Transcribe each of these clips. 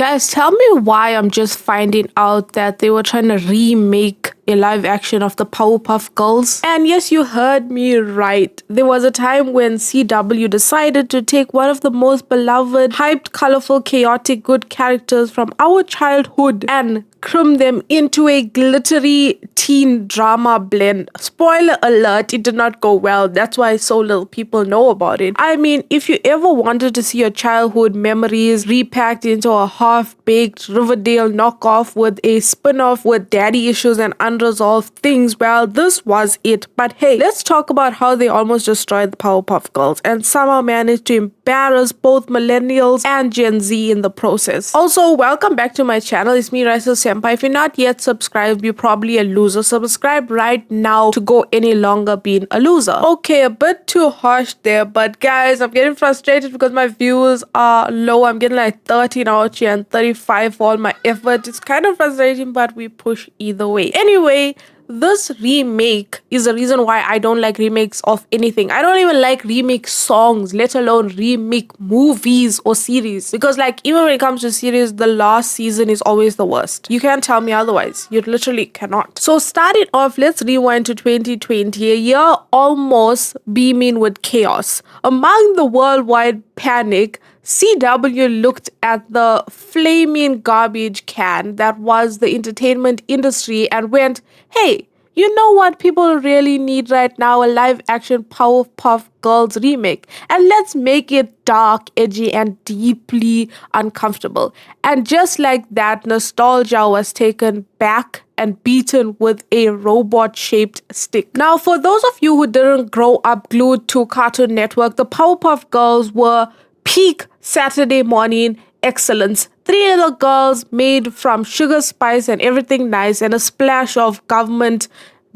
Guys, tell me why I'm just finding out that they were trying to remake a live action of the Powerpuff Girls. And yes, you heard me right. There was a time when CW decided to take one of the most beloved, hyped, colorful, chaotic, good characters from our childhood and cram them into a glittery teen drama blend. Spoiler alert, it did not go well. That's why so little people know about it. I mean, if you ever wanted to see your childhood memories repacked into a half-baked Riverdale knockoff with a spin-off with daddy issues and unresolved things, well, this was it. But hey, let's talk about how they almost destroyed the Powerpuff Girls and somehow managed to embarrass both millennials and Gen Z in the process. Also, welcome back to my channel. It's me, Raeesa Senpai. If you're not yet subscribed, you're probably a loser. Subscribe right now to go any longer being a loser. Okay, a bit too harsh there, but guys, I'm getting frustrated because my views are low. I'm getting like 13 out here and 35 for all my effort. It's kind of frustrating, but we push either way. Anyway, this remake is the reason why I don't like remakes of anything. I don't even like remake songs, let alone remake movies or series. Because like, even when it comes to series, the last season is always the worst. You can't tell me otherwise. You literally cannot. So starting off, let's rewind to 2020, a year almost beaming with chaos. Among the worldwide panic, CW looked at the flaming garbage can that was the entertainment industry and went, hey, you know what people really need right now? A live-action Powerpuff Girls remake. And let's make it dark, edgy, and deeply uncomfortable. And just like that, nostalgia was taken back and beaten with a robot-shaped stick. Now, for those of you who didn't grow up glued to Cartoon Network, the Powerpuff Girls were peak Saturday morning excellence. 3 little girls made from sugar, spice, and everything nice, and a splash of government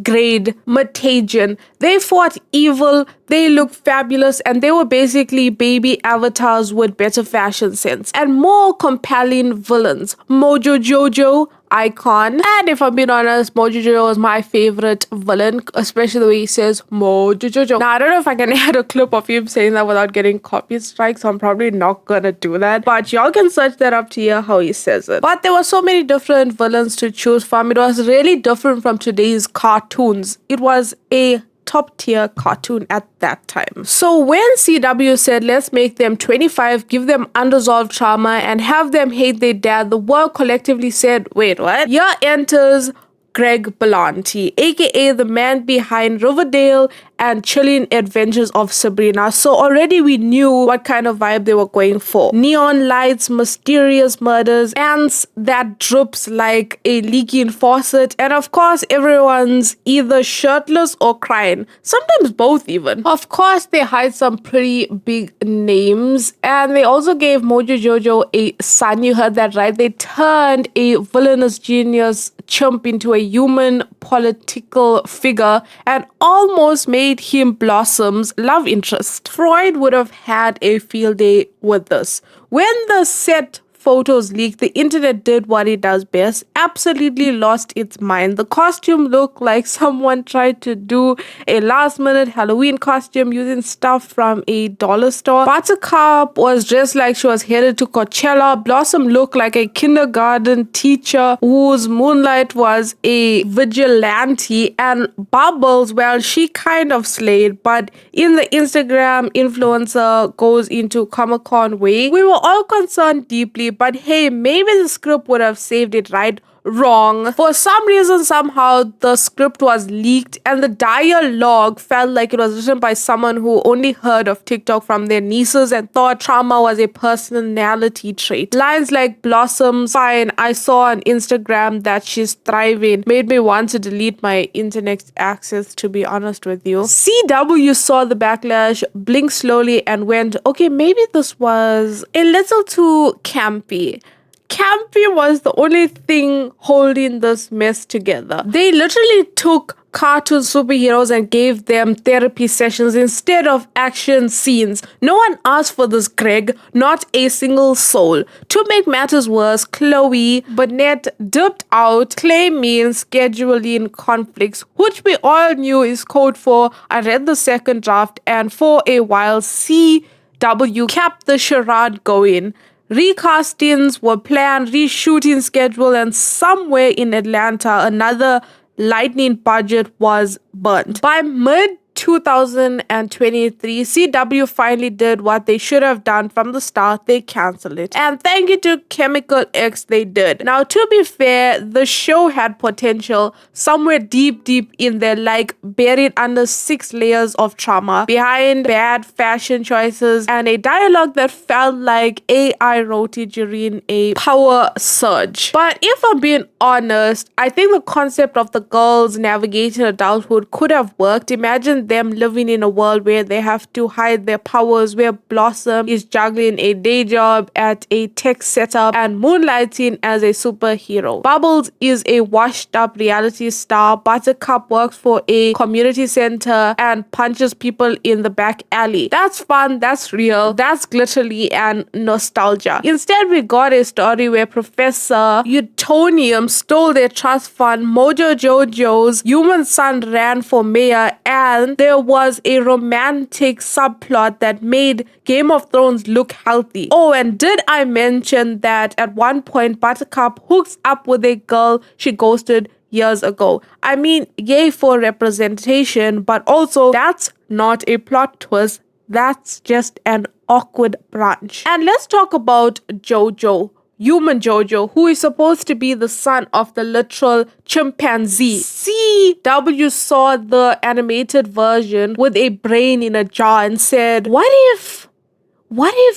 grade mutagen. They fought evil, they looked fabulous, and they were basically baby avatars with better fashion sense and more compelling villains. Mojo Jojo, icon. And if I'm being honest, Mojo Jojo is my favorite villain, especially the way he says Mojo Jojo. Now, I don't know if I can add a clip of him saying that without getting copy strikes, so I'm probably not gonna do that. But y'all can search that up to hear how he says it. But there were so many different villains to choose from. It was really different from today's cartoons. It was a top tier cartoon at that time. So when CW said, let's make them 25, give them unresolved trauma, and have them hate their dad, the world collectively said, wait, what? Here enters Greg Berlanti, aka the man behind Riverdale and Chilling Adventures of Sabrina. So already we knew what kind of vibe they were going for. Neon lights, mysterious murders, ants that drips like a leaking faucet, and of course everyone's either shirtless or crying. Sometimes both even. Of course they hide some pretty big names, and they also gave Mojo Jojo a son. You heard that right. They turned a villainous genius chump into a human political figure and almost made him Blossom's love interest. Freud would have had a field day with this. When the set photos leaked, the internet did what it does best, absolutely lost its mind. The costume looked like someone tried to do a last-minute Halloween costume using stuff from a dollar store. Buttercup was dressed like she was headed to Coachella. Blossom looked like a kindergarten teacher whose moonlight was a vigilante. And Bubbles, well, she kind of slayed, but in the Instagram influencer goes into Comic-Con way, we were all concerned deeply. But hey, maybe the script would have saved it, right? Wrong. For some reason, somehow, the script was leaked and the dialogue felt like it was written by someone who only heard of TikTok from their nieces and thought trauma was a personality trait. Lines like Blossom's fine, I saw on Instagram that she's thriving, made me want to delete my internet access, to be honest with you. CW saw the backlash, blinked slowly and went, okay, maybe this was a little too campy. Campy was the only thing holding this mess together. They literally took cartoon superheroes and gave them therapy sessions instead of action scenes. No one asked for this, Greg. Not a single soul. To make matters worse, Chloe Burnett dipped out, claiming scheduling conflicts, which we all knew is code for I read the second draft, and for a while CW kept the charade going. Recastings were planned, reshooting schedule, and somewhere in Atlanta, another lightning budget was burnt. By mid 2023, CW finally did what they should have done from the start. They canceled it. And thank you to Chemical X, they did. Now, to be fair, the show had potential somewhere deep in there, like buried under 6 layers of trauma, behind bad fashion choices, and a dialogue that felt like AI wrote it during a power surge. But if I'm being honest, I think the concept of the girls navigating adulthood could have worked. Imagine them living in a world where they have to hide their powers, where Blossom is juggling a day job at a tech setup and moonlighting as a superhero. Bubbles is a washed up reality star. Buttercup works for a community center and punches people in the back alley. That's fun, that's real, that's glittery and nostalgia. Instead, we got a story where Professor Utonium stole their trust fund, Mojo Jojo's human son ran for mayor, and there was a romantic subplot that made Game of Thrones look healthy. Oh, and did I mention that at one point Buttercup hooks up with a girl she ghosted years ago? I mean, yay for representation, but also that's not a plot twist. That's just an awkward branch. And let's talk about Jojo. Human Jojo, who is supposed to be the son of the literal chimpanzee. CW saw the animated version with a brain in a jar and said, what if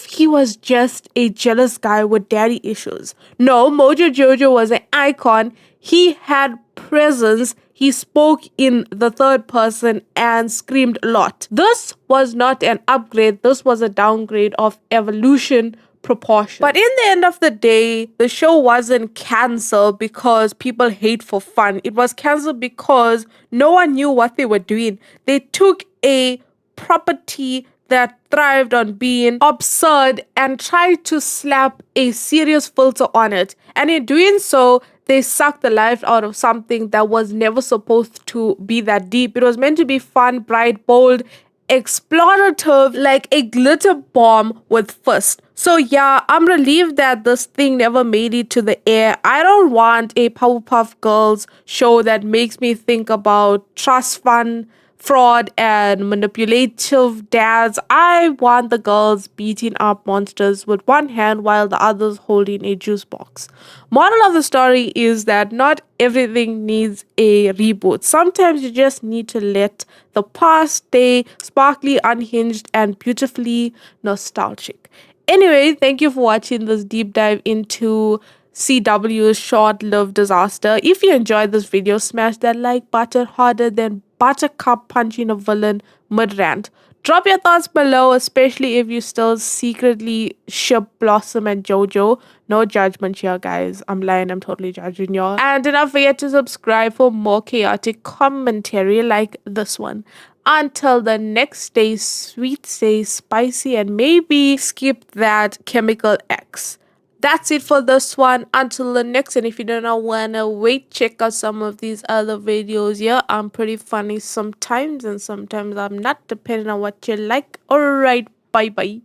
he was just a jealous guy with daddy issues? No, Mojo Jojo was an icon. He had presence. He spoke in the third person and screamed a lot. This was not an upgrade. This was a downgrade of evolution proportion. But in the end of the day, the show wasn't cancelled because people hate for fun. It was cancelled because no one knew what they were doing. They took a property that thrived on being absurd and tried to slap a serious filter on it. And in doing so, they sucked the life out of something that was never supposed to be that deep. It was meant to be fun, bright, bold, explorative, like a glitter bomb with fists. So yeah, I'm relieved that this thing never made it to the air. I don't want a Powerpuff Girls show that makes me think about trust fund, fraud, and manipulative dads. I want the girls beating up monsters with one hand while the other's holding a juice box. Moral of the story is that not everything needs a reboot. Sometimes you just need to let the past stay sparkly, unhinged, and beautifully nostalgic. Anyway, thank you for watching this deep dive into CW's short-lived disaster. If you enjoyed this video, smash that like button harder than Buttercup punching a villain mid-rant. Drop your thoughts below, especially if you still secretly ship Blossom and Jojo. No judgment here, guys. I'm lying. I'm totally judging y'all. And do not forget to subscribe for more chaotic commentary like this one. Until the next day, sweet, say spicy, and maybe skip that Chemical X. That's it for this one. Until the next, and if you don't wanna wait, check out some of these other videos. Yeah, I'm pretty funny sometimes, and sometimes I'm not, depending on what you like. Alright, bye bye.